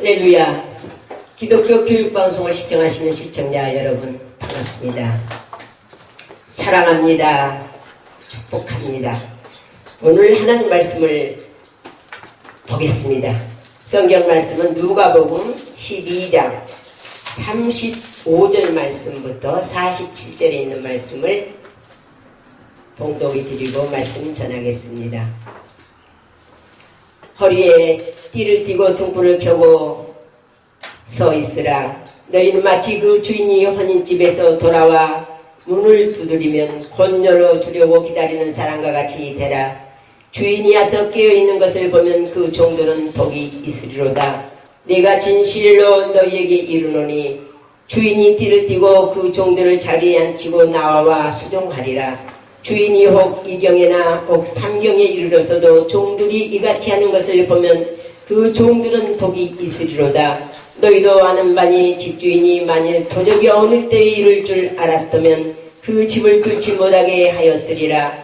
할렐루야. 기독교 교육방송을 시청하시는 시청자 여러분 반갑습니다. 사랑합니다. 축복합니다. 오늘 하나님 말씀을 보겠습니다. 성경 말씀은 누가복음 12장 35절 말씀부터 47절에 있는 말씀을 봉독해 드리고 말씀 전하겠습니다. 허리에 띠를 띠고 등불을 켜고 서 있으라. 너희는 마치 그 주인이 혼인집에서 돌아와 문을 두드리면 곧 열어주려고 기다리는 사람과 같이 되라. 주인이 와서 깨어있는 것을 보면 그 종들은 복이 있으리로다. 내가 진실로 너희에게 이르노니 주인이 띠를 띠고 그 종들을 자리에 앉히고 나와 수종하리라. 주인이 혹 2경에나 혹 3경에 이르러서도 종들이 이같이 하는 것을 보면 그 종들은 복이 있으리로다. 너희도 아는 바니 집주인이 만일 도적이 어느 때에 이를 줄 알았다면 그 집을 뚫지 못하게 하였으리라.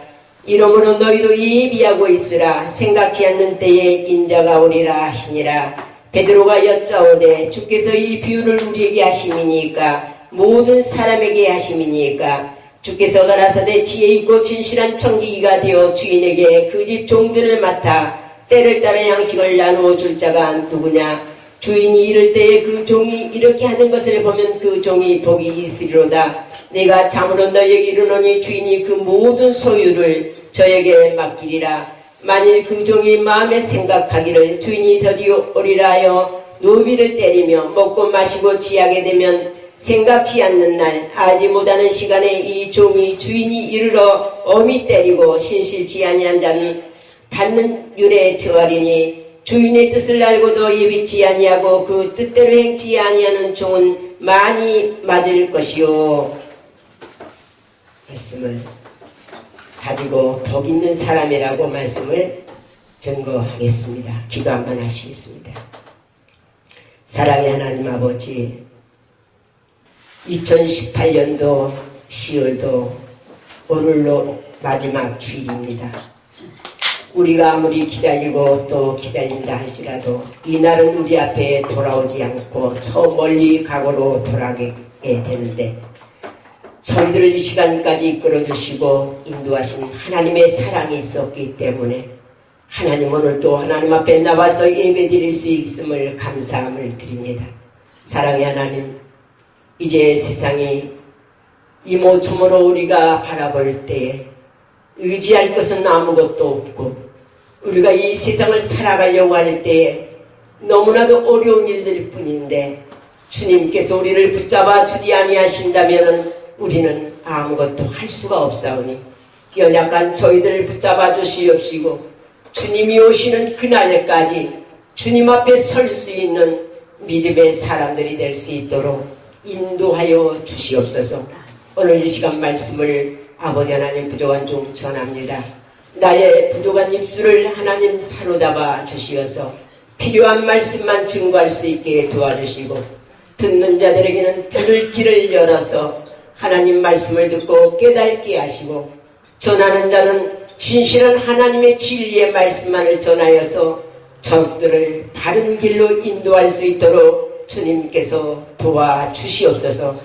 이러므로 너희도 예비하고 있으라. 생각지 않는 때에 인자가 오리라 하시니라. 베드로가 여짜오되 주께서 이 비유를 우리에게 하심이니까 모든 사람에게 하심이니까 주께서 가라사대 지혜 있고 진실한 청지기가 되어 주인에게 그 집 종들을 맡아 때를 따라 양식을 나누어 줄 자가 누구냐. 주인이 이럴 때에 그 종이 이렇게 하는 것을 보면 그 종이 복이 있으리로다. 내가 참으로 너희에게 이르노니 주인이 그 모든 소유를 저에게 맡기리라. 만일 그 종이 마음에 생각하기를 주인이 드디어 오리라 하여 노비를 때리며 먹고 마시고 취하게 되면 생각지 않는 날 알지 못하는 시간에 이 종이 주인이 이르러 엄히 때리고 신실치 아니한 자는 받는 율에 처하리니 주인의 뜻을 알고도 예비치 아니하고 그 뜻대로 행치 아니하는 종은 많이 맞을 것이요. 말씀을 가지고 복 있는 사람이라고 말씀을 증거하겠습니다. 기도 한번 하시겠습니다. 사랑의 하나님 아버지, 2018년도 10월도 오늘로 마지막 주일입니다. 우리가 아무리 기다리고 또 기다린다 할지라도 이날은 우리 앞에 돌아오지 않고 저 멀리 과거로 돌아가게 되는데 저희들을 이 시간까지 이끌어주시고 인도하신 하나님의 사랑이 있었기 때문에 하나님 오늘 또 하나님 앞에 나와서 예배드릴 수 있음을 감사함을 드립니다. 사랑의 하나님, 이제 세상이 이모저모로 우리가 바라볼 때에 의지할 것은 아무것도 없고 우리가 이 세상을 살아가려고 할 때에 너무나도 어려운 일들일 뿐인데 주님께서 우리를 붙잡아 주지 아니하신다면 우리는 아무것도 할 수가 없사오니 연약한 저희들을 붙잡아 주시옵시고 주님이 오시는 그날까지 주님 앞에 설 수 있는 믿음의 사람들이 될 수 있도록 인도하여 주시옵소서. 오늘 이 시간 말씀을 아버지 하나님 부족한 종 전합니다. 나의 부족한 입술을 하나님 사로잡아 주시어서 필요한 말씀만 증거할 수 있게 도와주시고 듣는 자들에게는 들을 길을 열어서 하나님 말씀을 듣고 깨닫게 하시고 전하는 자는 진실한 하나님의 진리의 말씀만을 전하여서 적들을 바른 길로 인도할 수 있도록 주님께서 도와주시옵소서.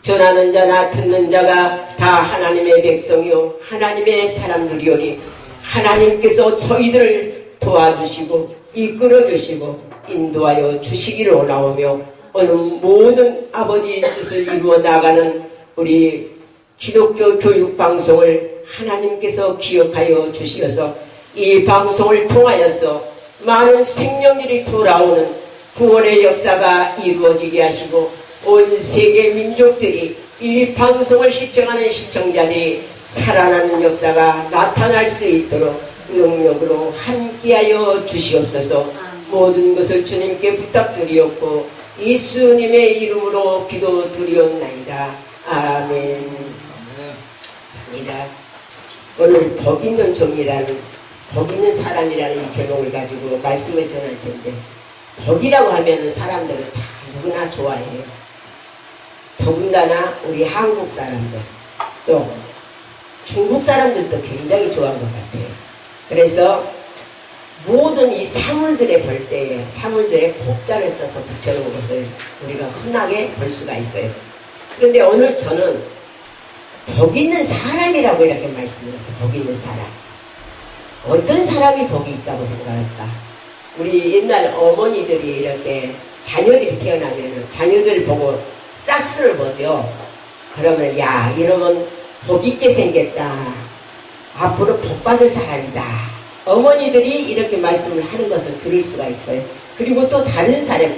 전하는 자나 듣는 자가 다 하나님의 백성이요 하나님의 사람들이오니 하나님께서 저희들을 도와주시고 이끌어주시고 인도하여 주시기를 원하오며 오늘 모든 아버지의 뜻을 이루어 나가는 우리 기독교 교육방송을 하나님께서 기억하여 주시어서 이 방송을 통하여서 많은 생명들이 돌아오는 구원의 역사가 이루어지게 하시고 온 세계 민족들이 이 방송을 시청하는 시청자들이 살아나는 역사가 나타날 수 있도록 능력으로 함께하여 주시옵소서. 모든 것을 주님께 부탁드리옵고 예수님의 이름으로 기도드리옵나이다. 아멘. 감사합니다. 오늘 복 있는 종이라는 복 있는 사람이라는 이 제목을 가지고 말씀을 전할 텐데 복이라고 하면 사람들은 다 누구나 좋아해요. 더군다나 우리 한국 사람들 또 중국 사람들도 굉장히 좋아하는 것 같아요. 그래서 모든 이 사물들에 볼 때에 사물들에 복자를 써서 붙여놓은 것을 우리가 흔하게 볼 수가 있어요. 그런데 오늘 저는 복 있는 사람이라고 이렇게 말씀드렸어요. 복 있는 사람. 어떤 사람이 복이 있다고 생각할까? 우리 옛날 어머니들이 이렇게 자녀들이 태어나면 자녀들을 보고 싹수를 보죠. 그러면 야, 이놈은 복 있게 생겼다. 앞으로 복 받을 사람이다. 어머니들이 이렇게 말씀을 하는 것을 들을 수가 있어요. 그리고 또 다른 사람,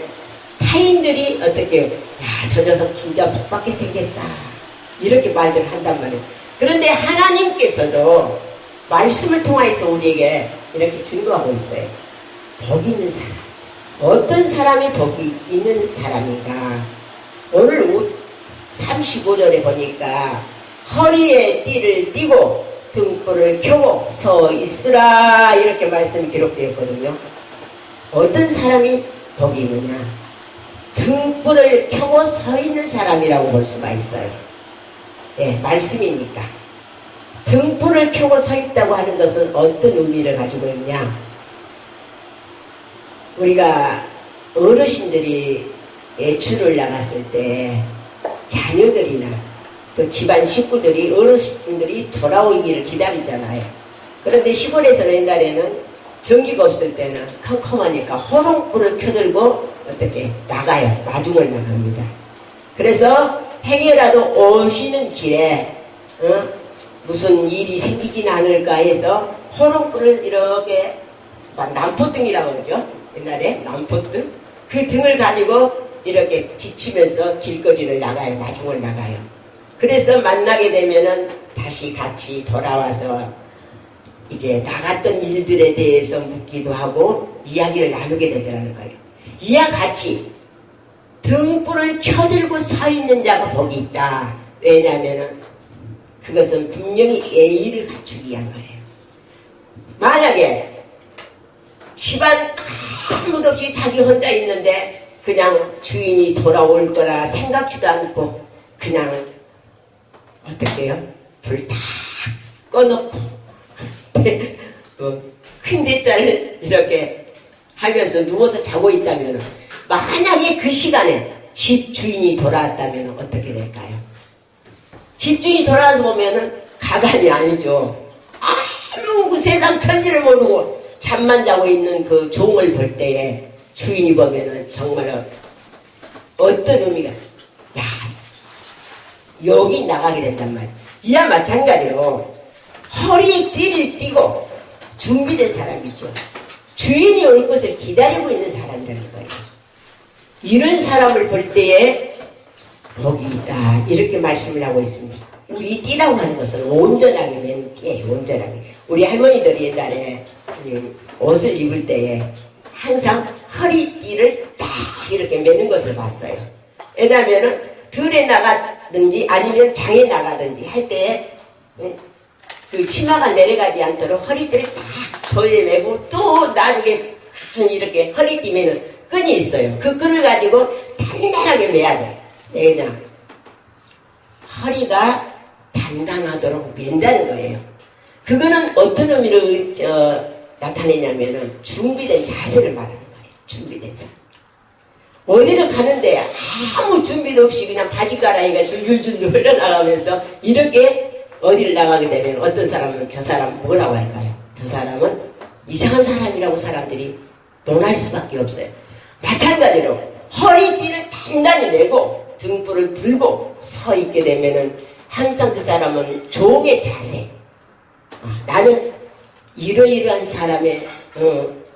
타인들이 어떻게, 야, 저 녀석 진짜 복 받게 생겼다. 이렇게 말들 한단 말이에요. 그런데 하나님께서도 말씀을 통해서 우리에게 이렇게 증거하고 있어요. 복 있는 사람. 어떤 사람이 복이 있는 사람인가? 오늘 35절에 보니까 허리에 띠를 띠고 등불을 켜고 서 있으라 이렇게 말씀이 기록되었거든요. 어떤 사람이 복이 있느냐? 등불을 켜고 서 있는 사람이라고 볼 수가 있어요. 네, 말씀이니까. 등불을 켜고 서 있다고 하는 것은 어떤 의미를 가지고 있냐? 우리가 어르신들이 외출을 나갔을 때 자녀들이나 또 집안 식구들이 어르신들이 돌아오기를 기다리잖아요. 그런데 시골에서는 옛날에는 전기가 없을 때는 컴컴하니까 호롱불을 켜들고 어떻게 나가요. 마중을 나갑니다. 그래서 행여라도 오시는 길에 무슨 일이 생기진 않을까 해서 호롱불을 이렇게 남포등이라고 그러죠. 옛날에 남포등 그 등을 가지고 이렇게 비치면서 길거리를 나가요. 마중을 나가요. 그래서 만나게 되면은 다시 같이 돌아와서 이제 나갔던 일들에 대해서 묻기도 하고 이야기를 나누게 되더라는 거예요. 이와 같이 등불을 켜들고 서 있는 자가 복이 있다. 왜냐하면은 그것은 분명히 예의를 갖추기 위한 거예요. 만약에 집안 아무도 없이 자기 혼자 있는데 그냥 주인이 돌아올 거라 생각지도 않고 그냥 어떻게 해요? 불 다 꺼놓고 큰 대자를 이렇게 하면서 누워서 자고 있다면 만약에 그 시간에 집주인이 돌아왔다면 어떻게 될까요? 집주인이 돌아와서 보면은 가관이 아니죠. 아무 그 세상 천지를 모르고 잠만 자고 있는 그 종을 볼 때에 주인이 보면은 정말 어떤 의미가, 야, 여기 나가게 된단 말이에요. 이와 마찬가지로 허리에 띠를 띠고 준비된 사람이죠. 주인이 올 것을 기다리고 있는 사람들인 거예요. 이런 사람을 볼 때에 복이 있다. 이렇게 말씀을 하고 있습니다. 이 띠라고 하는 것은 온전하게 맨 띠예요. 온전하게. 우리 할머니들이 옛날에 옷을 입을 때에 항상 허리띠를 딱 이렇게 매는 것을 봤어요. 왜냐하면 들에 나가든지 아니면 장에 나가든지 할 때에 그 치마가 내려가지 않도록 허리띠를 딱 조여 매고 또 나중에 이렇게 허리띠 매는 끈이 있어요. 그 끈을 가지고 단단하게 매야 돼요. 왜냐? 허리가 단단하도록 맨다는 거예요. 그거는 어떤 의미를 나타내냐면은 준비된 자세를 말하는 거예요. 준비된 자세. 어디를 가는데 아무 준비도 없이 그냥 바지가랑이가 줄줄줄 흘러나가면서 이렇게 어디를 나가게 되면 어떤 사람은 저 사람 뭐라고 할까요? 저 사람은 이상한 사람이라고 사람들이 논할 수밖에 없어요. 마찬가지로 허리띠를 단단히 메고 등불을 들고 서 있게 되면은 항상 그 사람은 종의 자세. 나는 이러이러한 사람의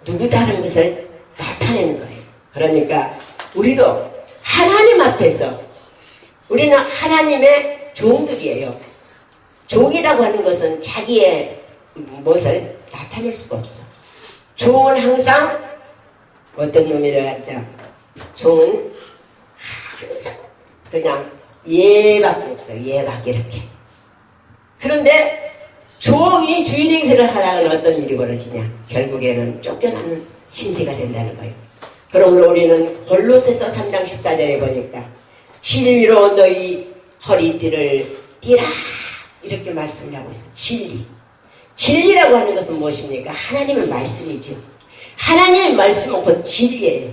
누구다라는 것을 나타내는 거예요. 그러니까 우리도 하나님 앞에서 우리는 하나님의 종들이에요. 종이라고 하는 것은 자기의 무엇을 나타낼 수가 없어. 종은 항상 어떤 의미를 하자. 종은 항상 그냥 예밖에 없어요. 예밖에 이렇게. 그런데 종이 주인 행세를 하다가 어떤 일이 벌어지냐. 결국에는 쫓겨나는 신세가 된다는 거예요. 그러므로 우리는 골로새서 3장 14절에 보니까 진리로 너희 허리띠를 띠라 이렇게 말씀을 하고 있어요. 진리. 진리라고 하는 것은 무엇입니까? 하나님의 말씀이죠. 하나님의 말씀은 곧 진리예요.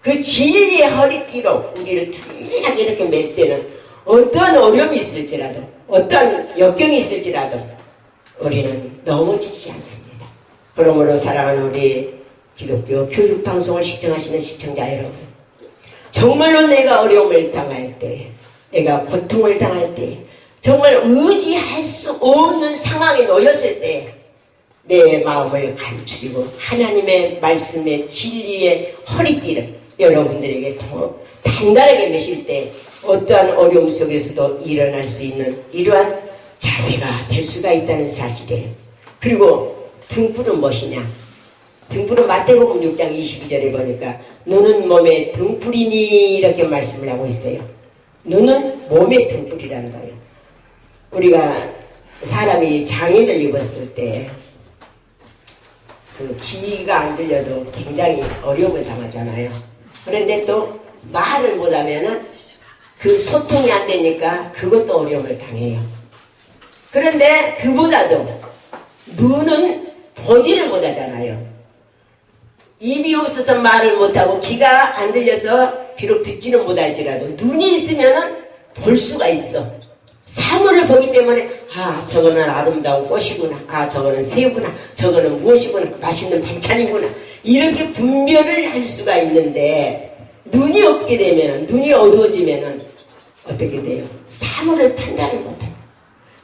그 진리의 허리띠로 우리를 튼튼하게 이렇게 맬 때는 어떤 어려움이 있을지라도 어떤 역경이 있을지라도 우리는 넘어지지 않습니다. 그러므로 사랑하는 우리 기독교 교육방송을 시청하시는 시청자 여러분, 정말로 내가 어려움을 당할 때, 내가 고통을 당할 때, 정말 의지할 수 없는 상황에 놓였을 때 내 마음을 감추리고 하나님의 말씀의 진리의 허리띠를 여러분들에게 더 단단하게 매실 때 어떠한 어려움 속에서도 일어날 수 있는 이러한 자세가 될 수가 있다는 사실이에요. 그리고 등불은 무엇이냐? 등불은 마태복음 6장 22절에 보니까 눈은 몸의 등불이니 이렇게 말씀을 하고 있어요. 눈은 몸의 등불이라는 거예요. 우리가 사람이 장애를 입었을 때 그 귀가 안 들려도 굉장히 어려움을 당하잖아요. 그런데 또 말을 못하면은 그 소통이 안 되니까 그것도 어려움을 당해요. 그런데 그보다도 눈은 보지를 못하잖아요. 입이 없어서 말을 못하고 귀가 안 들려서 비록 듣지는 못할지라도 눈이 있으면은 볼 수가 있어. 사물을 보기 때문에 아 저거는 아름다운 꽃이구나, 아 저거는 새구나, 저거는 무엇이구나, 맛있는 반찬이구나 이렇게 분별을 할 수가 있는데 눈이 없게 되면, 눈이 어두워지면 어떻게 돼요? 사물을 판단을 못해요.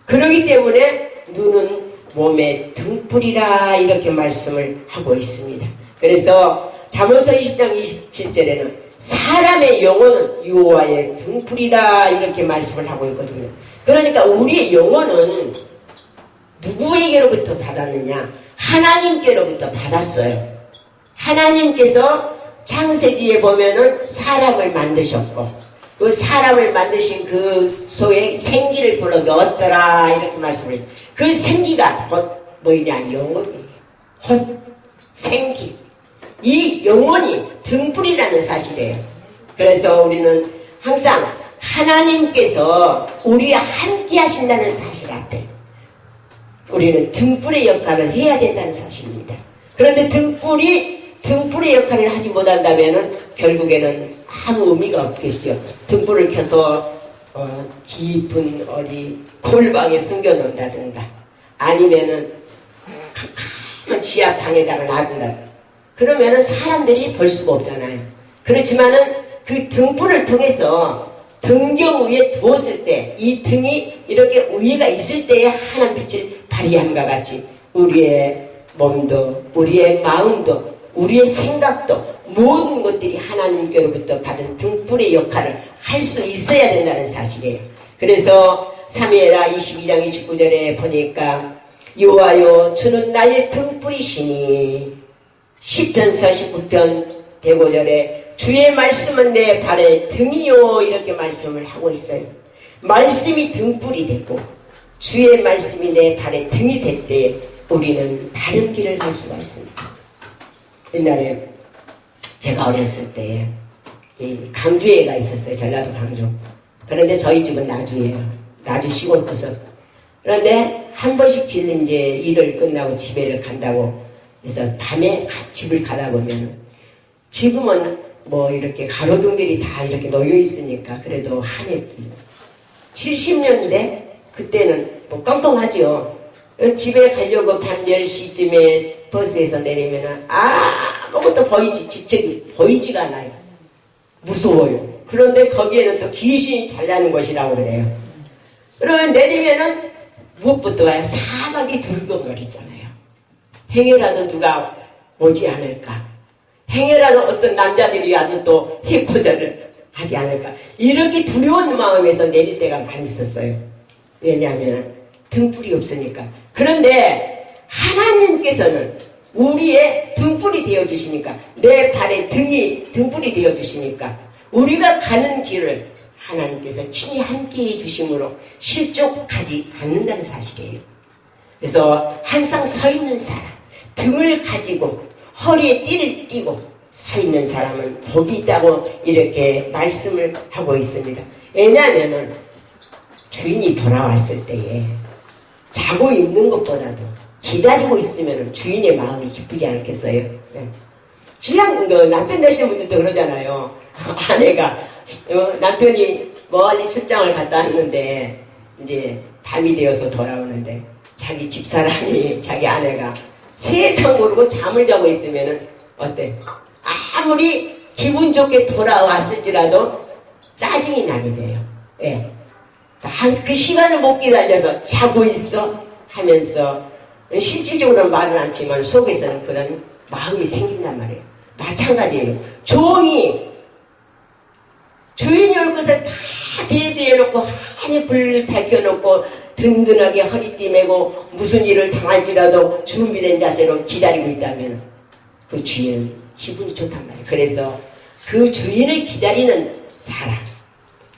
그렇기 때문에 눈은 몸의 등불이라 이렇게 말씀을 하고 있습니다. 그래서 잠언서 20장 27절에는 사람의 영혼은 여호와의 등불이라 이렇게 말씀을 하고 있거든요. 그러니까 우리의 영혼은 누구에게로부터 받았느냐? 하나님께로부터 받았어요. 하나님께서 창세기에 보면은 사람을 만드셨고 그 사람을 만드신 그 속에 생기를 불어 넣었더라 이렇게 말씀을 해요. 그 생기가 곧 뭐냐? 영혼이에요. 혼, 생기. 이 영혼이 등불이라는 사실이에요. 그래서 우리는 항상 하나님께서 우리와 함께 하신다는 사실 앞에 우리는 등불의 역할을 해야 된다는 사실입니다. 그런데 등불의 역할을 하지 못한다면 결국에는 아무 의미가 없겠죠. 등불을 켜서 깊은 어디 골방에 숨겨놓는다든가 아니면은 캄캄한 지하방에다가 놔둔다. 그러면은 사람들이 볼 수가 없잖아요. 그렇지만은 그 등불을 통해서 등경 위에 두었을 때 이 등이 이렇게 위에가 있을 때에 하나님 빛을 발휘함과 같이 우리의 몸도 우리의 마음도 우리의 생각도 모든 것들이 하나님께로부터 받은 등불의 역할을 할 수 있어야 된다는 사실이에요. 그래서 사무엘하 22장 29절에 보니까 여호와여 주는 나의 등불이시니 시편 49편 105절에 주의 말씀은 내 발의 등이요 이렇게 말씀을 하고 있어요. 말씀이 등불이 되고 주의 말씀이 내 발의 등이 될 때 우리는 바른 길을 갈 수가 있습니다. 옛날에 제가 어렸을 때 강주에가 있었어요. 전라도 강주. 그런데 저희 집은 나주예요. 나주 시골 구석. 그런데 한 번씩 이제 일을 끝나고 집에 간다고 그래서 밤에 집을 가다 보면 지금은 뭐 이렇게 가로등들이 다 이렇게 놓여 있으니까 그래도 한했지. 70년대 그때는 뭐 깜깜하죠. 집에 가려고 밤 10시쯤에 버스에서 내리면은 아무것도 보이지가 않아요. 무서워요. 그런데 거기에는 또 귀신이 잘 나는 곳이라고 그래요. 그러면 내리면은 무엇부터 와요? 사막이 두근거리잖아요. 행여라도 누가 오지 않을까? 행여라도 어떤 남자들이 와서 또 해코자를 하지 않을까? 이렇게 두려운 마음에서 내릴 때가 많이 있었어요. 왜냐하면 등불이 없으니까. 그런데 하나님께서는 우리의 등불이 되어주시니까 내 발에 등불이 되어주시니까 우리가 가는 길을 하나님께서 친히 함께해 주심으로 실족하지 않는다는 사실이에요. 그래서 항상 서 있는 사람, 등을 가지고 허리에 띠를 띠고 서 있는 사람은 복이 있다고 이렇게 말씀을 하고 있습니다. 왜냐하면 주인이 돌아왔을 때에 자고 있는 것보다도 기다리고 있으면 주인의 마음이 기쁘지 않겠어요? 네. 신랑, 남편 되시는 분들도 그러잖아요. 아내가, 남편이 멀리 출장을 갔다 왔는데, 이제 밤이 되어서 돌아오는데, 자기 집사람이, 자기 아내가 세상 모르고 잠을 자고 있으면은, 어때? 아무리 기분 좋게 돌아왔을지라도 짜증이 나게 돼요. 예. 그 시간을 못 기다려서 자고 있어 하면서 실질적으로는 말은 않지만 속에서는 그런 마음이 생긴단 말이에요. 마찬가지예요. 종이 주인이 올 것을 다 대비해놓고 환히 불 밝혀놓고 든든하게 허리띠 메고 무슨 일을 당할지라도 준비된 자세로 기다리고 있다면 그 주인은 기분이 좋단 말이에요. 그래서 그 주인을 기다리는 사람,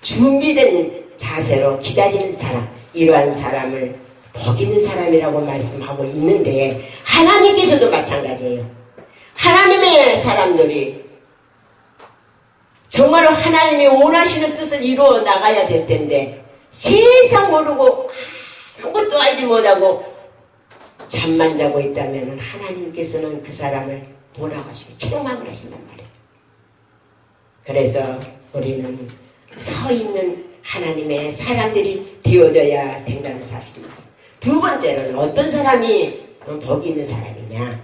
준비된 자세로 기다리는 사람, 이러한 사람을 복 있는 사람이라고 말씀하고 있는데 하나님께서도 마찬가지예요. 하나님의 사람들이 정말로 하나님이 원하시는 뜻을 이루어 나가야 될 텐데 세상 모르고 아무것도 알지 못하고 잠만 자고 있다면 하나님께서는 그 사람을 뭐라고 하시고 책망을 하신단 말이에요. 그래서 우리는 서 있는 하나님의 사람들이 되어져야 된다는 사실입니다. 두 번째로는 어떤 사람이 복이 있는 사람이냐.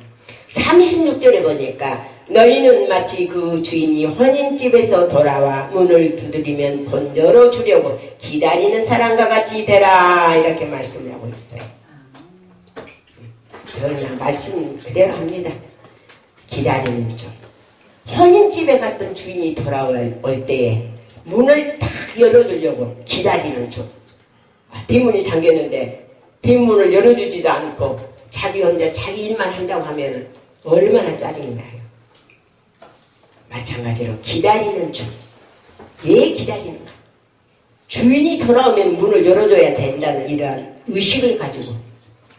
36절에 보니까 너희는 마치 그 주인이 혼인집에서 돌아와 문을 두드리면 곧 열어주려고 기다리는 사람과 같이 되라 이렇게 말씀을 하고 있어요. 저는 말씀 그대로 합니다. 기다리는 중. 혼인집에 갔던 주인이 돌아올 때에 문을 딱 열어주려고 기다리는 중. 뒷문이 잠겼는데 뒷문을 열어주지도 않고 자기 혼자 자기 일만 한다고 하면 얼마나 짜증이 나요. 마찬가지로 기다리는 중. 왜 기다리는가? 주인이 돌아오면 문을 열어줘야 된다는 이러한 의식을 가지고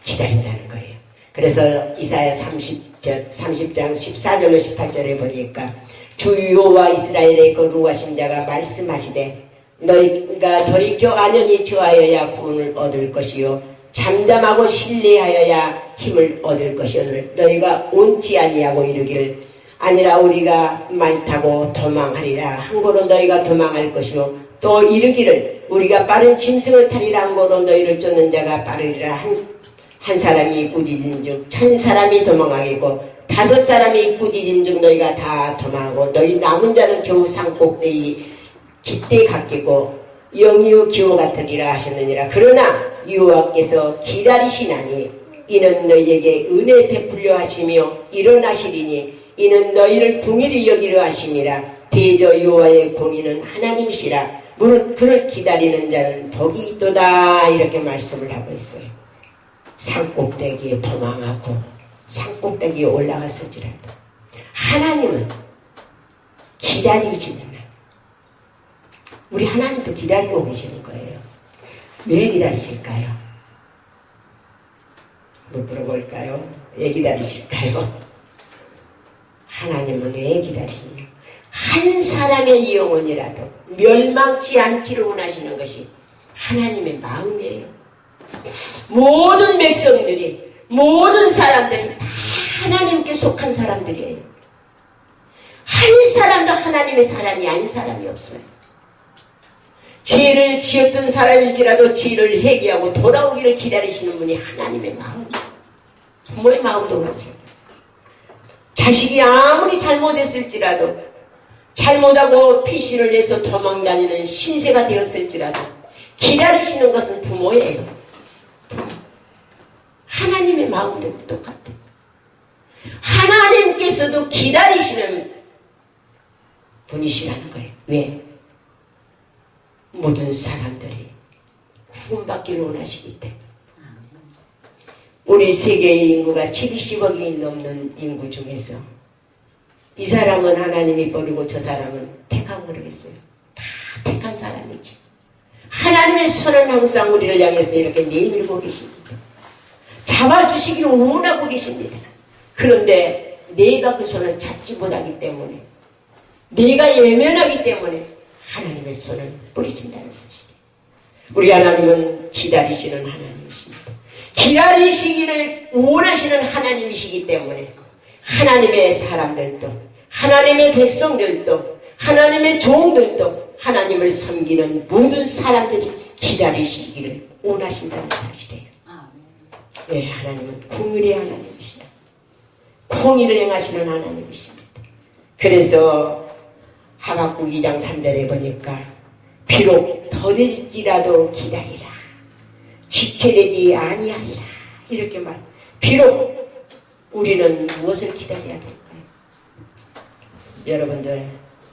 기다린다는 거예요. 그래서 이사야 30장 14절로 18절에 보니까 주 여호와 이스라엘의 거룩하신 자가 말씀하시되 너희가 돌이켜 안연히 처하여야 구원을 얻을 것이요 잠잠하고 신뢰하여야 힘을 얻을 것이오늘 너희가 옳지 아니하고 이르기를 아니라 우리가 말 타고 도망하리라 한고로 너희가 도망할 것이요 또 이르기를 우리가 빠른 짐승을 타리라 한고로 너희를 쫓는 자가 빠르리라 한 사람이 꾸짖은즉 1000사람이 도망하겠고 5사람이 꾸짖은즉 너희가 다 도망하고 너희 남은 자는 겨우 산꼭대기 깃대 같겠고 영유 기호 같으리라 하셨느니라. 그러나 여호와께서 기다리시나니 이는 너희에게 은혜 베풀려 하시며 일어나시리니 이는 너희를 궁일이 여기려 하심이라. 대저 여호와의 공의는 하나님이시라. 무릇 그를 기다리는 자는 복이 있도다 이렇게 말씀을 하고 있어요. 산꼭대기에 도망하고 산꼭대기에 올라갔을지라도 하나님은 기다리시는 날. 우리 하나님도 기다리고 계시는 거예요. 왜 기다리실까요? 한번 물어볼까요? 왜 기다리실까요? 하나님은 왜 기다리시냐? 한 사람의 영혼이라도 멸망치 않기를 원하시는 것이 하나님의 마음이에요. 모든 백성들이 모든 사람들이 다 하나님께 속한 사람들이에요. 한 사람도 하나님의 사람이 아닌 사람이 없어요. 죄를 지었던 사람일지라도 죄를 회개하고 돌아오기를 기다리시는 분이 하나님의 마음이에요. 부모의 마음도 그렇죠. 자식이 아무리 잘못했을지라도 잘못하고 피신을 내서 도망다니는 신세가 되었을지라도 기다리시는 것은 부모예요. 하나님의 마음도 똑같아요. 하나님께서도 기다리시는 분이시라는 거예요. 왜? 모든 사람들이 구원받기를 원하시기 때문에. 우리 세계의 인구가 70억이 넘는 인구 중에서 이 사람은 하나님이 버리고 저 사람은 택하고 그러겠어요. 다 택한 사람이지. 하나님의 손은 항상 우리를 향해서 이렇게 내밀고 계십니다. 잡아주시기를 원하고 계십니다. 그런데 내가 그 손을 잡지 못하기 때문에 내가 예면하기 때문에 하나님의 손을 뿌리친다는 사실이에요. 우리 하나님은 기다리시는 하나님이십니다. 기다리시기를 원하시는 하나님이시기 때문에 하나님의 사람들도 하나님의 백성들도 하나님의 종들도 하나님을 섬기는 모든 사람들이 기다리시기를 원하신다는 사실이에요. 네, 하나님은 공의의 하나님이시다. 공의를 행하시는 하나님이십니다. 그래서 하박국 2장 3절에 보니까 비록 더딜지라도 기다리라. 지체되지 아니하리라. 이렇게 말. 비록 우리는 무엇을 기다려야 될까요? 여러분들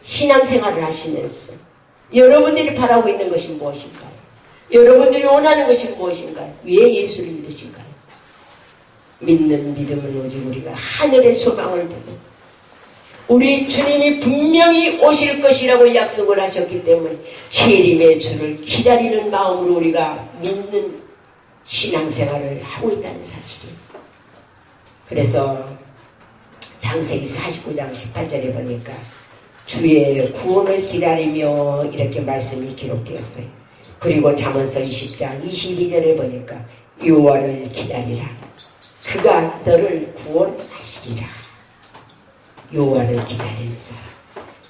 신앙생활을 하시면서 여러분들이 바라고 있는 것이 무엇인가요? 여러분들이 원하는 것이 무엇인가요? 왜 예수를 믿으신가요? 믿는 믿음은 오직 우리가 하늘의 소망을 두고 우리 주님이 분명히 오실 것이라고 약속을 하셨기 때문에 재림의 주를 기다리는 마음으로 우리가 믿는 신앙생활을 하고 있다는 사실이에요. 그래서 창세기 49장 18절에 보니까 주의 구원을 기다리며 이렇게 말씀이 기록되었어요. 그리고 잠언서 20장 22절에 보니까 여호와를 기다리라. 그가 너를 구원하시리라. 여호와를 기다리는 사람.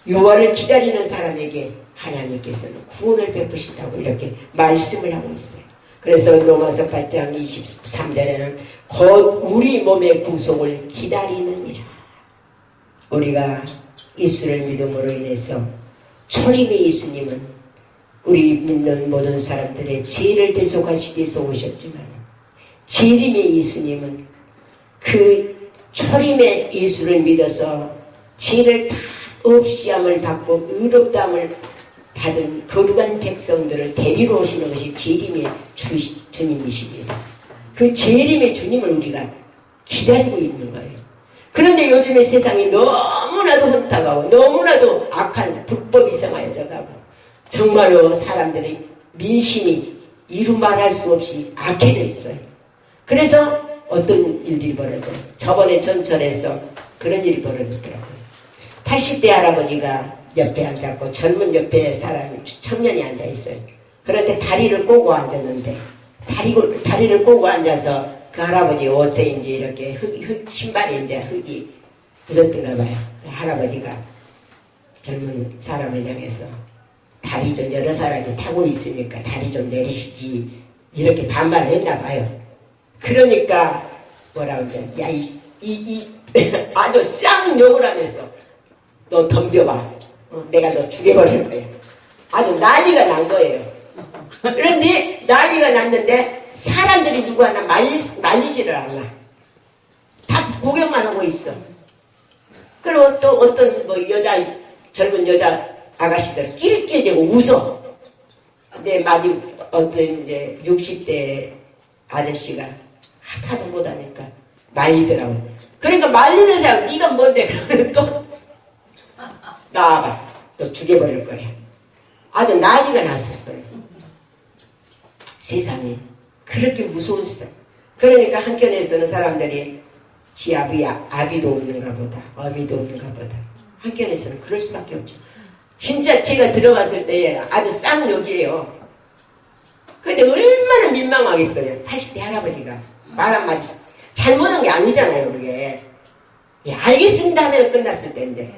여호와를 기다리는 사람에게 하나님께서는 구원을 베푸신다고 이렇게 말씀을 하고 있어요. 그래서 로마서 8장 23절에는 곧 우리 몸의 구속을 기다리느니라. 우리가 예수를 믿음으로 인해서 초림의 예수님은 우리 믿는 모든 사람들의 죄를 대속하시기 위해서 오셨지만 재림의 예수님은 그 초림의 예수를 믿어서 죄를 다 없이함을 받고 의롭다함을 받은 거룩한 백성들을 데리러 오시는 것이 재림의 주님이십니다. 그 재림의 주님을 우리가 기다리고 있는 거예요. 그런데 요즘에 세상이 너무나도 혼탁하고 너무나도 악한 불법이 성하여져 가고 정말로 사람들의 민심이 이루 말할 수 없이 악해져 있어요. 그래서 어떤 일들이 벌어져요. 저번에 전철에서 그런 일이 벌어지더라고요. 80대 할아버지가 옆에 앉았고 젊은 옆에 사람이 청년이 앉아있어요. 그런데 다리를 꼬고 앉았는데 다리를 꼬고 앉아서 그 할아버지 옷에 이제 이렇게 신발에 이제 흙이 묻었던가 봐요. 할아버지가 젊은 사람을 향해서 다리 좀 여러 사람이 타고 있으니까 다리 좀 내리시지 이렇게 반말을 했나 봐요. 그러니까 뭐라고 이제 야 이 아주 쌍 욕을 하면서 너 덤벼봐. 내가 너 죽여버릴 거야. 아주 난리가 난 거예요. 그런데 난리가 났는데 사람들이 누구 하나 말리지를 않아. 다 구경만 하고 있어. 그리고 또 어떤 뭐 젊은 여자 아가씨들 낄낄대고 웃어. 근데 마디 어떤 이제 60대 아저씨가 하도 못하니까 말리더라고. 그러니까 말리는 사람 네가 뭔데? 그러면 또 나와봐. 너 죽여버릴 거야. 아주 난리가 났었어요. 세상에 그렇게 무서운 세상. 그러니까 한켠에서는 사람들이 지 아비도 없는가 보다. 어미도 없는가 보다. 한켠에서는 그럴 수밖에 없죠. 진짜 제가 들어갔을 때 아주 쌍욕이에요. 근데 얼마나 민망하겠어요. 80대 할아버지가 말 한마디 잘못한 게 아니잖아요. 그게 알겠습니다 하면 끝났을 텐데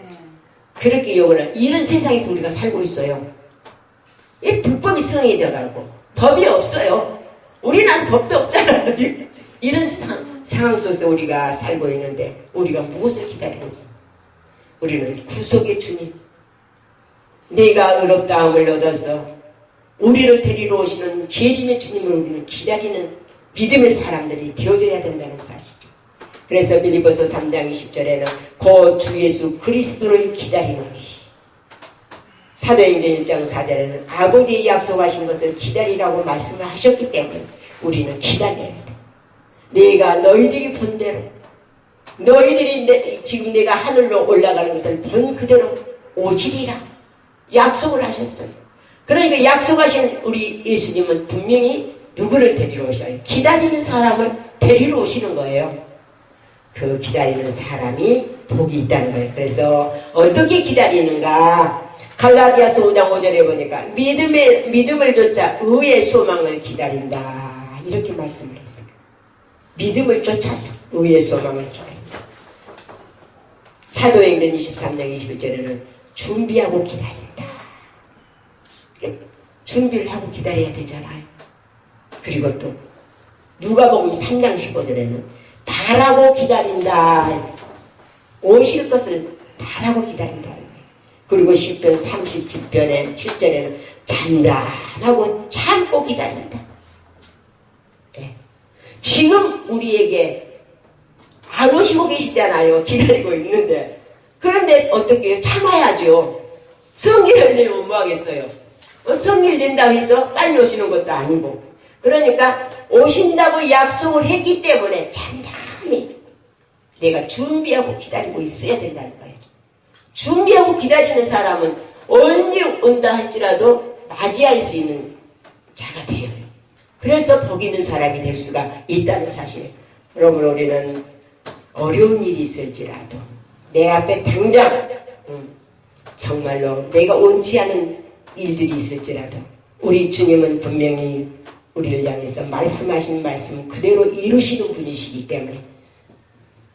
그렇게 욕을 하는 이런 세상에서 우리가 살고 있어요. 이 불법이 성행해져가고 법이 없어요. 우리는 법도 없잖아요. 지금 이런 상황 속에서 우리가 살고 있는데 우리가 무엇을 기다리고 있어? 우리는 구속의 주님, 내가 의롭다함을 얻어서 우리를 데리러 오시는 재림의 주님을 우리는 기다리는 믿음의 사람들이 되어져야 된다는 사실이죠. 그래서 빌립보서 3장 20절에는 곧 주 예수 그리스도를 기다리노니 사도행전 1장 4절에는 아버지의 약속하신 것을 기다리라고 말씀을 하셨기 때문에 우리는 기다려야 돼. 내가 너희들이 본 대로 너희들이 지금 내가 하늘로 올라가는 것을 본 그대로 오시리라 약속을 하셨어요. 그러니까 약속하신 우리 예수님은 분명히 누구를 데리러 오셔요? 기다리는 사람을 데리러 오시는 거예요. 그 기다리는 사람이 복이 있다는 거예요. 그래서 어떻게 기다리는가? 갈라디아서 5장 5절에 보니까 믿음을 쫓아 의의 소망을 기다린다. 이렇게 말씀을 했어요. 믿음을 쫓아서 의의 소망을 기다린다. 사도행전 23장 21절에는 준비하고 기다린다. 준비를 하고 기다려야 되잖아요. 그리고 또 누가복음 3장 15절에는 바라고 기다린다. 오실 것을 바라고 기다린다. 그리고 시편 37편에 7절에는 잠잠하고 참고 기다린다. 네. 지금 우리에게 안 오시고 계시잖아요. 기다리고 있는데. 그런데 어떻게 해요? 참아야죠. 성일 내면 뭐 하겠어요? 성일 낸다고 해서 빨리 오시는 것도 아니고. 그러니까 오신다고 약속을 했기 때문에 잠잠히 내가 준비하고 기다리고 있어야 된다는 거예요. 준비하고 기다리는 사람은 언제 온다 할지라도 맞이할 수 있는 자가 돼요. 그래서 복 있는 사람이 될 수가 있다는 사실. 여러분, 우리는 어려운 일이 있을지라도 내 앞에 당장 정말로 내가 원치 않은 일들이 있을지라도 우리 주님은 분명히 우리를 향해서 말씀하신 말씀 그대로 이루시는 분이시기 때문에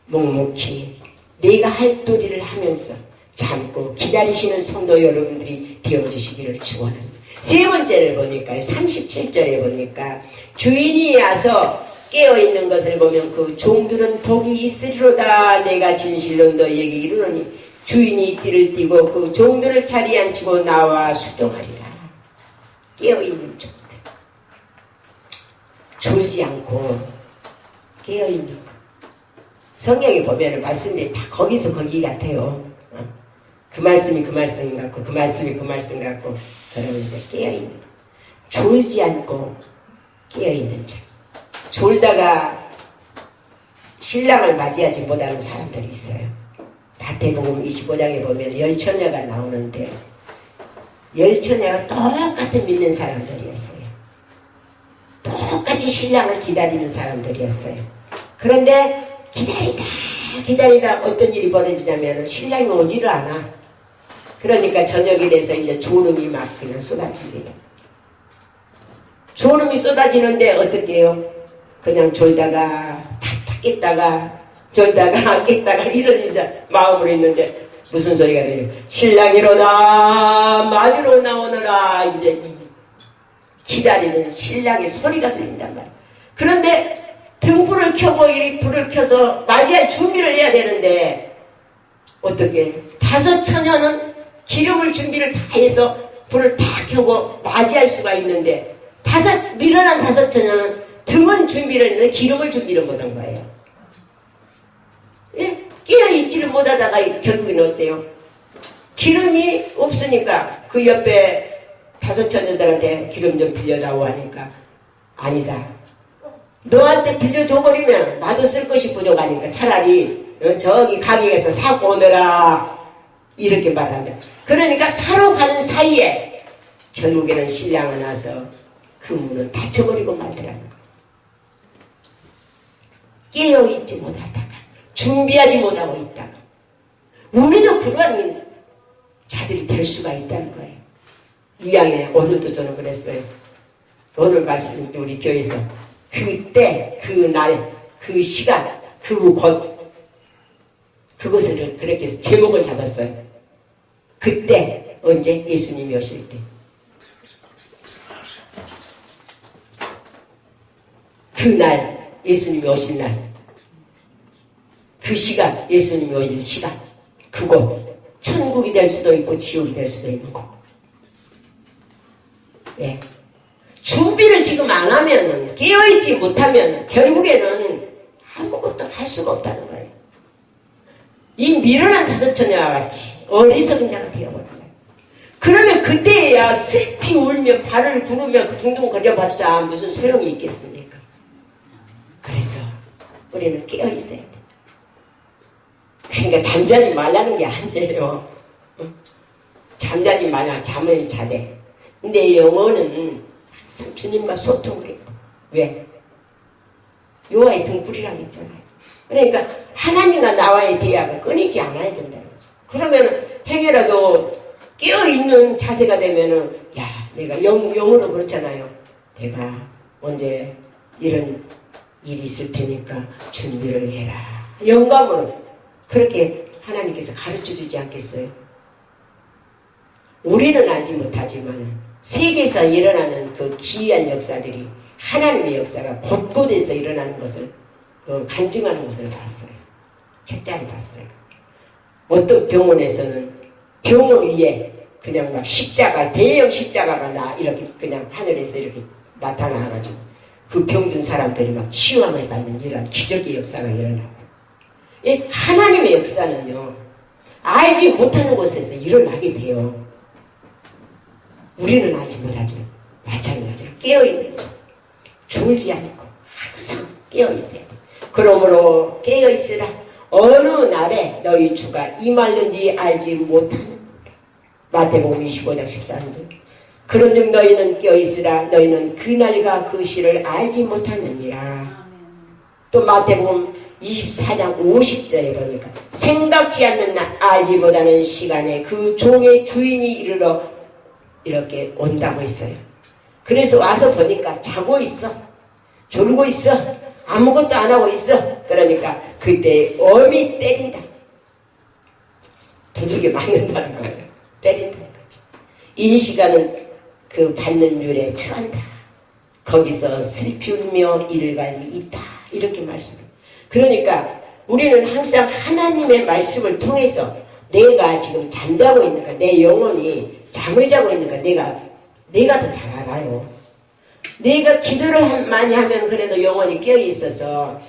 묵묵히 내가 할 도리를 하면서 참고 기다리시는 성도 여러분들이 되어주시기를 축원합니다. 세 번째를 보니까 37절에 보니까 주인이 와서 깨어있는 것을 보면 그 종들은 복이 있으리로다. 내가 진실로 너희에게 이르노니 주인이 띠를 띠고 그 종들을 자리에 앉히고 나와 수동하리라. 깨어있는 종들, 졸지 않고 깨어있는 것. 성경에 보면 말씀들이 다 거기서 거기 같아요. 그 말씀이 그 말씀 같고 그 말씀이 그 말씀 같고. 여러분들 깨어있는 것, 졸지 않고 깨어있는 자. 졸다가 신랑을 맞이하지 못하는 사람들이 있어요. 마태복음 25장에 보면 열처녀가 나오는데 열처녀가 똑같은 믿는 사람들이었어요. 똑같이 신랑을 기다리는 사람들이었어요. 그런데 기다리다 어떤 일이 벌어지냐면 신랑이 오지를 않아. 그러니까 저녁이 돼서 이제 졸음이 막 그냥 쏟아집니다. 졸음이 쏟아지는데 어떻게 해요? 그냥 졸다가 탁탁 깼다가 졸다가 안 깼다가 이런 이제 마음으로 있는데 무슨 소리가 들려요? 신랑이로다 맞으러 나오너라. 이제 기다리는 신랑의 소리가 들린단 말이에요. 그런데 등불을 켜고 이 불을 켜서 맞이할 준비를 해야 되는데 어떻게 5 처녀는 기름을 준비를 다 해서 불을 다 켜고 맞이할 수가 있는데 미련한 5 처녀는 등은 준비를 했는데 기름을 준비를 못한 거예요. 예? 깨어있지를 못하다가 결국엔 어때요? 기름이 없으니까 그 옆에 5 처녀들한테 기름 좀 빌려다오 하니까 아니다. 너한테 빌려줘버리면 나도 쓸 것이 부족하니까 차라리 저기 가게에서 사고 오너라. 이렇게 말한다. 그러니까 사러 가는 사이에 결국에는 신랑은 와서 그 문을 닫혀버리고 말더라는 거예요. 깨어있지 못하다가 준비하지 못하고 있다가 우리도 그러한 자들이 될 수가 있다는 거예요. 이왕에 오늘도 저는 그랬어요. 오늘 말씀 우리 교회에서 그때 그날 그 시간 그곳 그것을 그렇게 제목을 잡았어요. 그때 언제? 예수님이 오실 때. 그날 예수님이 오실 날, 그 시간, 예수님이 오실 시간, 그곳, 천국이 될 수도 있고 지옥이 될 수도 있는 거. 예. 준비를 지금 안 하면, 깨어있지 못하면 결국에는 아무것도 할 수가 없다는 거예요. 이 미련한 5 처녀와 같이 어리석은 자가 되어버린 거예요. 그러면 그때야 슬피 울며 발을 구르며 둥둥 거려봤자 무슨 소용이 있겠습니까? 그래서 우리는 깨어있어야 돼. 그러니까 잠자지 말라는 게 아니에요. 잠자지 말라. 잠을 자대. 근데 영혼은 항상 주님과 소통을 했고. 왜? 요하의 등불이라고 했잖아요. 그러니까 하나님과 나와의 대화가 끊이지 않아야 된다는 거죠. 그러면 행여라도 깨어있는 자세가 되면은 야 내가 영으로 그렇잖아요. 내가 언제 이런 일이 있을 테니까 준비를 해라. 영감으로 그렇게 하나님께서 가르쳐 주지 않겠어요? 우리는 알지 못하지만 세계에서 일어나는 그 기이한 역사들이 하나님의 역사가 곳곳에서 일어나는 것을 간증하는 것을 봤어요. 책자를 봤어요. 어떤 병원에서는 병원 위에 그냥 막 십자가, 대형 십자가가 이렇게 그냥 하늘에서 이렇게 나타나가지고 그 병든 사람들이 막 치유함을 받는 이런 기적의 역사가 일어나고, 이 하나님의 역사는요 알지 못하는 곳에서 일어나게 돼요. 우리는 알지 못하지만 마찬가지로 깨어있는 것, 졸지 않고 항상 깨어있어야 돼. 그러므로 깨어있으라. 어느 날에 너희 주가 임하는지 알지 못하는 마태복음 25장 14절. 그런즉 너희는 깨어있으라. 너희는 그날과 그 시를 알지 못하느니라. 또 마태복음 24장 50절에 보니까 생각지 않는 날 알기보다는 시간에 그 종의 주인이 이르러 이렇게 온다고 했어요. 그래서 와서 보니까 자고 있어. 졸고 있어. 아무것도 안 하고 있어. 그러니까 그때 엄히 때린다. 두들겨 맞는다는 거예요. 때린다는 거죠. 이 시간은 그 받는 율에 처한다. 거기서 슬피 울며 이를 갈미 있다. 이렇게 말씀해요. 그러니까 우리는 항상 하나님의 말씀을 통해서 내가 지금 잠자고 있는가, 내 영혼이 잠을 자고 있는가, 내가 더 잘 알아요. 내가 기도를 많이 하면 그래도 영혼이 깨어있어서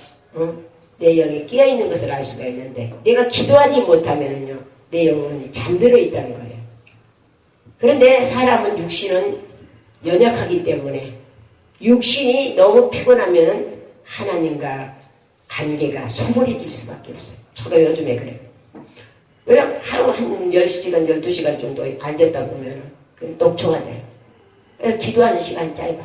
내 영이 깨어있는 것을 알 수가 있는데, 내가 기도하지 못하면요 내 영혼이 잠들어 있다는 거예요. 그런데 사람은 육신은 연약하기 때문에 육신이 너무 피곤하면 하나님과 관계가 소홀해질 수밖에 없어요. 저도 요즘에 그래요. 그냥 하루 한 10시간, 12시간 정도 앉았다 보면 녹초하네요. 기도하는 시간이 짧아.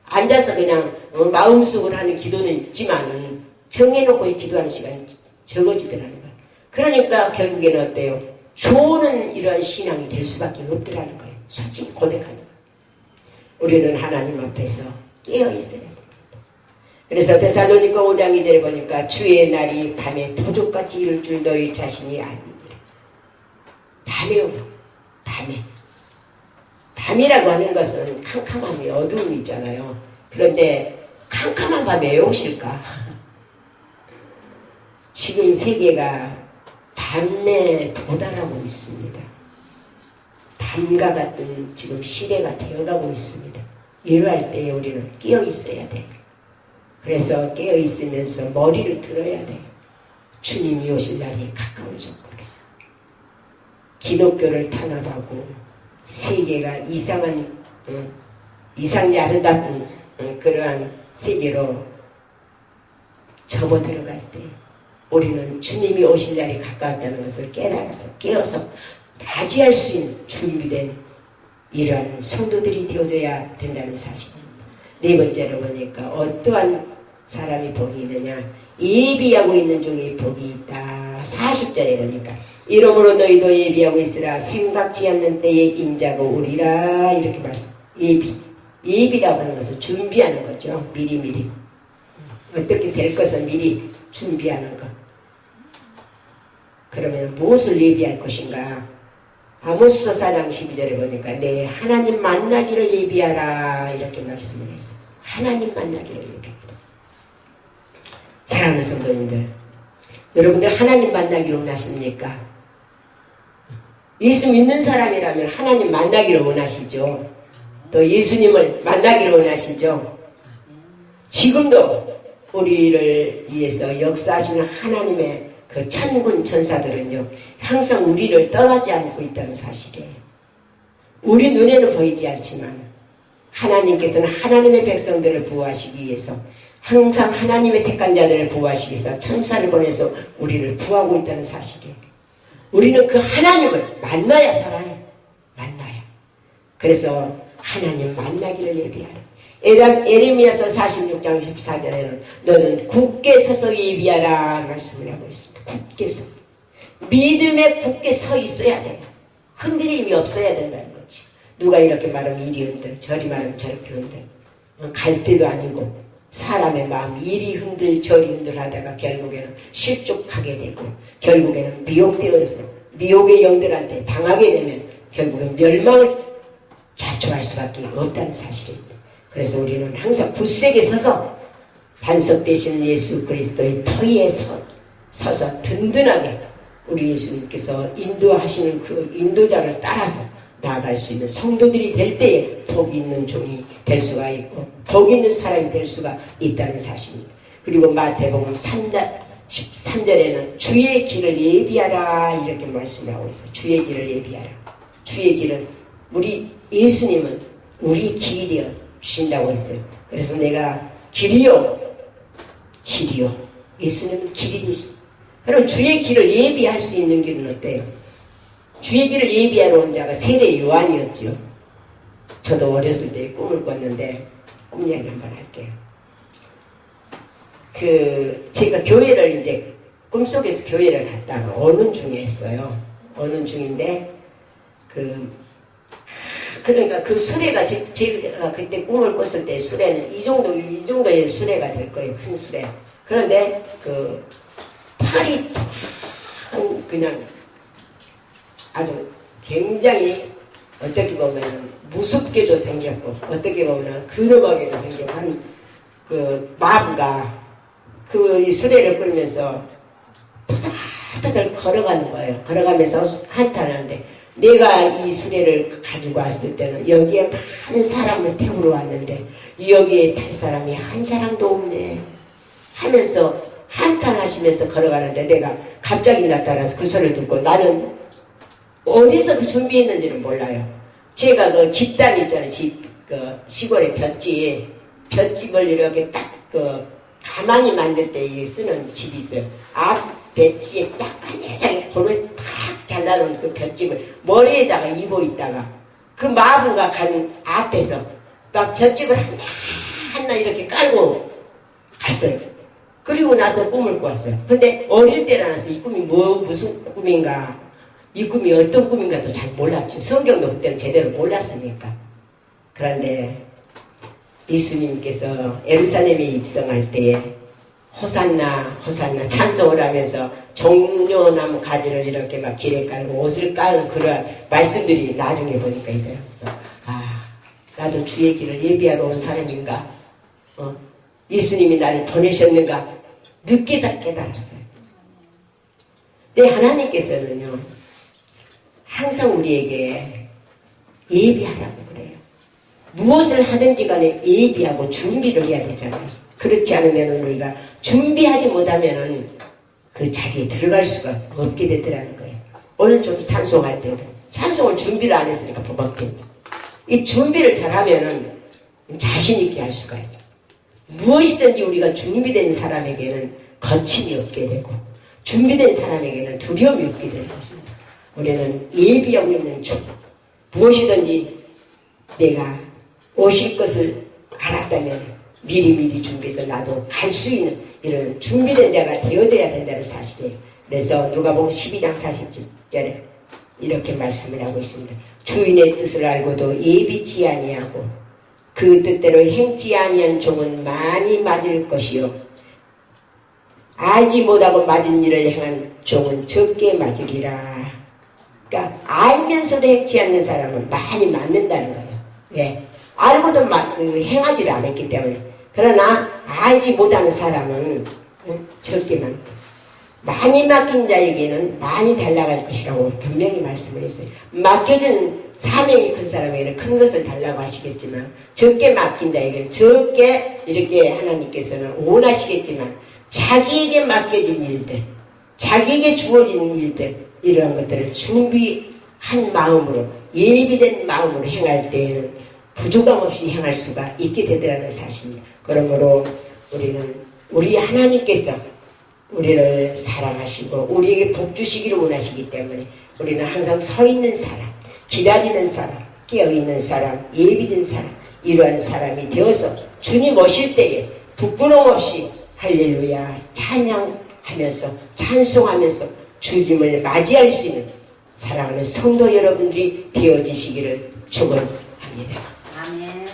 앉아서 그냥 마음속으로 하는 기도는 있지만 정해놓고 기도하는 시간이 적어지더라는 거예요. 그러니까 결국에는 어때요? 좋은 이러한 신앙이 될 수밖에 없더라는 거예요. 솔직히 고백하는 거예요. 우리는 하나님 앞에서 깨어있어야 됩니다. 그래서 데살로니가 5장 2절에 보니까 주의 날이 밤에 도적같이 이를 줄 너희 자신이 알미니라. 밤에요. 밤에. 밤이라고 하는 것은 캄캄함이 어두움이 있잖아요. 그런데 캄캄한 밤에 왜 오실까? 지금 세계가 밤에 도달하고 있습니다. 밤과 같은 지금 시대가 되어가고 있습니다. 이러할 때에 우리는 깨어있어야 돼요. 그래서 깨어있으면서 머리를 들어야 돼요. 주님이 오실 날이 가까워졌구나. 기독교를 탄압하고 세계가 이상이 아름다운 그러한 세계로 접어들어갈 때 우리는 주님이 오실 날이 가까웠다는 것을 깨달아서 깨어서 맞이할 수 있는 준비된 이러한 성도들이 되어줘야 된다는 사실입니다. 네 번째로 보니까 어떠한 사람이 복이 있느냐, 예비하고 있는 중에 복이 있다. 40절에 보니까 이러므로 너희도 예비하고 있으라. 생각지 않는 때에 인자가 오리라. 이렇게 말씀. 예비라고 하는 것은 준비하는 거죠. 미리미리 어떻게 될 것을 미리 준비하는 것. 그러면 무엇을 예비할 것인가? 아모스서 4장 12절에 보니까 내 하나님 만나기를 예비하라. 이렇게 말씀을 했어요. 하나님 만나기를 예비하라. 사랑하는 성도님들, 여러분들 하나님 만나기를 원하십니까? 예수 믿는 사람이라면 하나님 만나기를 원하시죠. 또 예수님을 만나기를 원하시죠. 지금도 우리를 위해서 역사하시는 하나님의 그 천군 천사들은요 항상 우리를 떠나지 않고 있다는 사실이에요. 우리 눈에는 보이지 않지만 하나님께서는 하나님의 백성들을 보호하시기 위해서 항상 하나님의 택한 자들을 보호하시기 위해서 천사를 보내서 우리를 구하고 있다는 사실이에요. 우리는 그 하나님을 만나야 살아요. 만나야. 그래서 하나님 만나기를 예비하라. 에레미야서 46장 14절에는 너는 굳게 서서 예비하라 말씀을 하고 있습니다. 굳게 서서. 믿음에 굳게 서 있어야 돼요. 흔들림이 없어야 된다는 거지. 누가 이렇게 말하면 이리 흔들, 저리 말하면 저렇게 흔들. 갈 때도 아니고 사람의 마음 이리 흔들 저리 흔들 하다가 결국에는 실족하게 되고 결국에는 미혹되어서 미혹의 영들한테 당하게 되면 결국엔 멸망을 자초할 수밖에 없다는 사실입니다. 그래서 우리는 항상 굳세게 서서 반석 되시는 예수 그리스도의 터위에 서서 든든하게 우리 예수님께서 인도하시는 그 인도자를 따라서 나아갈 수 있는 성도들이 될 때에 복 있는 종이 될 수가 있고 복 있는 사람이 될 수가 있다는 사실입니다. 그리고 마태복음 13절에는 주의 길을 예비하라 이렇게 말씀하고 있어요. 주의 길을 예비하라. 주의 길은 우리 예수님은 우리 길이 되어 주신다고 했어요. 그래서 내가 길이요 예수님은 길이 되십니다. 그럼 주의 길을 예비할 수 있는 길은 어때요? 주의 길을 예비하러 온 자가 세례 요한이었지요. 저도 어렸을 때 꿈을 꿨는데 꿈 이야기 한번 할게요. 제가 교회를 이제 꿈속에서 교회를 갔다가 어느 중에 했어요. 어느 중인데 그러니까 그 수레가 제가 그때 꿈을 꿨을 때 수레는 이 정도의 수레가 될 거예요. 큰 수레. 그런데 팔이 그냥 아주 굉장히 어떻게 보면 무섭게도 생겼고 어떻게 보면 근엄하게도 생겼고 한 마부가 이 수레를 끌면서 타다타다 걸어가는 거예요. 걸어가면서 한탄하는데 내가 이 수레를 가지고 왔을 때는 여기에 많은 사람을 태우러 왔는데 여기에 탈 사람이 한 사람도 없네 하면서 한탄하시면서 걸어가는데 내가 갑자기 나타나서 그 소리를 듣고 나는 어디서 그 준비했는지는 몰라요. 제가 그 집단 있잖아요. 시골의 볏집을 이렇게 딱 가만히 만들 때 쓰는 집이 있어요. 앞에 뒤에 딱 한 세상에 골을 탁 잘라놓은 그 볏집을 머리에다가 입고 있다가 그 마부가 간 앞에서 막 볏집을 하나 이렇게 깔고 갔어요. 그리고 나서 꿈을 꿨어요. 근데 어릴 때라서 이 꿈이 무슨 꿈인가 이 꿈이 어떤 꿈인가도 잘 몰랐죠. 성경도 그때는 제대로 몰랐으니까. 그런데 예수님께서 예루살렘에 입성할 때에 호산나 호산나 찬송을 하면서 종려나무 가지를 이렇게 막 길에 깔고 옷을 깔는 그런 말씀들이 나중에 보니까 있더라고요. 그래서 나도 주의 길을 예비하러 온 사람인가? 예수님이 나를 보내셨는가? 늦게서 깨달았어요. 근데 하나님께서는요 항상 우리에게 예비하라고 그래요. 무엇을 하든지 간에 예비하고 준비를 해야 되잖아요. 그렇지 않으면 우리가 준비하지 못하면 그 자리에 들어갈 수가 없게 되더라는 거예요. 오늘 저도 찬송할 때도 찬송을 준비를 안 했으니까 버벅대요. 이 준비를 잘하면 자신 있게 할 수가 있어요. 무엇이든지 우리가 준비된 사람에게는 거침이 없게 되고 준비된 사람에게는 두려움이 없게 되는 것입니다. 우리는 예비하고 있는 중 무엇이든지 내가 오실 것을 알았다면 미리미리 준비해서 나도 갈 수 있는 이런 준비된 자가 되어져야 된다는 사실이에요. 그래서 누가복음 12장 40절에 이렇게 말씀을 하고 있습니다. 주인의 뜻을 알고도 예비치 아니하고 그 뜻대로 행치 아니한 종은 많이 맞을 것이요 알지 못하고 맞은 일을 행한 종은 적게 맞으리라. 그러니까 알면서도 행치 않는 사람은 많이 맞는다는 거예요. 왜? 알고도 행하지를 않았기 때문에. 그러나 알지 못하는 사람은 적게 맞다. 많이 맡긴 자에게는 많이 달라갈 것이라고 분명히 말씀을 했어요. 맡겨준 사명이 큰 사람에게는 큰 것을 달라고 하시겠지만 적게 맡긴 자에게는 적게 이렇게 하나님께서는 원하시겠지만 자기에게 맡겨진 일들, 자기에게 주어진 일들 이러한 것들을 준비한 마음으로 예비된 마음으로 행할 때에는 부족함 없이 행할 수가 있게 되더라는 사실입니다. 그러므로 우리는 우리 하나님께서 우리를 사랑하시고 우리에게 복 주시기를 원하시기 때문에 우리는 항상 서 있는 사람, 기다리는 사람, 깨어있는 사람, 예비된 사람 이러한 사람이 되어서 주님 오실 때에 부끄러움 없이 할렐루야 찬양하면서 찬송하면서 주님을 맞이할 수 있는 사랑하는 성도 여러분들이 되어지시기를 축원합니다. 아멘.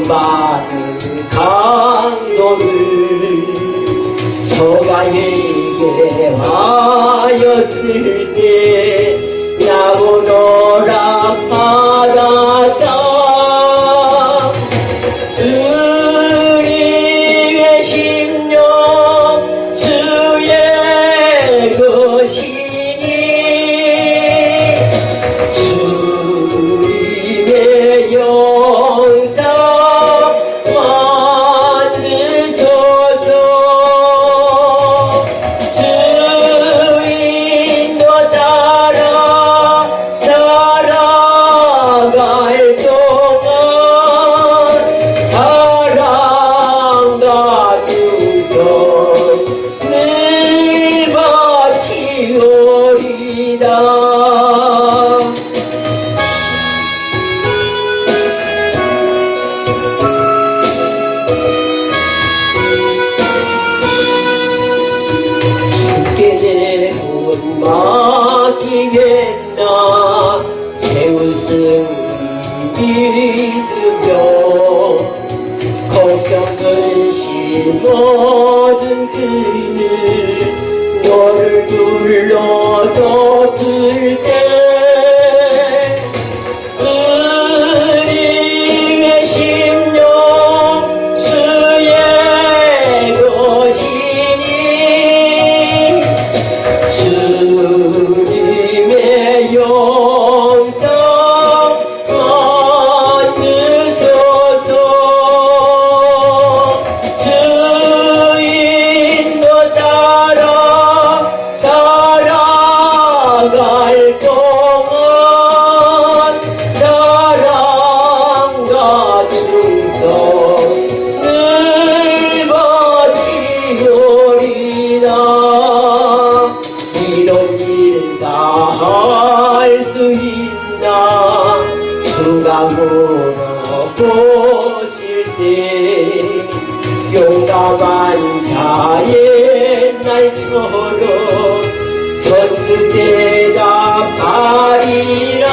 구원받은 강도를 서가에게 하였을 때 나오너라 바라다 우리의 심령 주의 것이니 주님의 영상 만드소서 주인도 따라 살아갈 동안 사랑과 충성을 바치오리다. 주께 내 혼 맡기겠나 세우승 믿으며 걱정 근심 모든 그늘 너를 불러도 들때 우리의 심령 주의 것이니 주님의 영상 만드소서 주인도 따라 살아갈 동안 사랑과 충성을 바치오리다. 이런 일 다 할 수 있나 주가 물어보실 때 용감한 자의 날처럼 선뜻 대답하리라.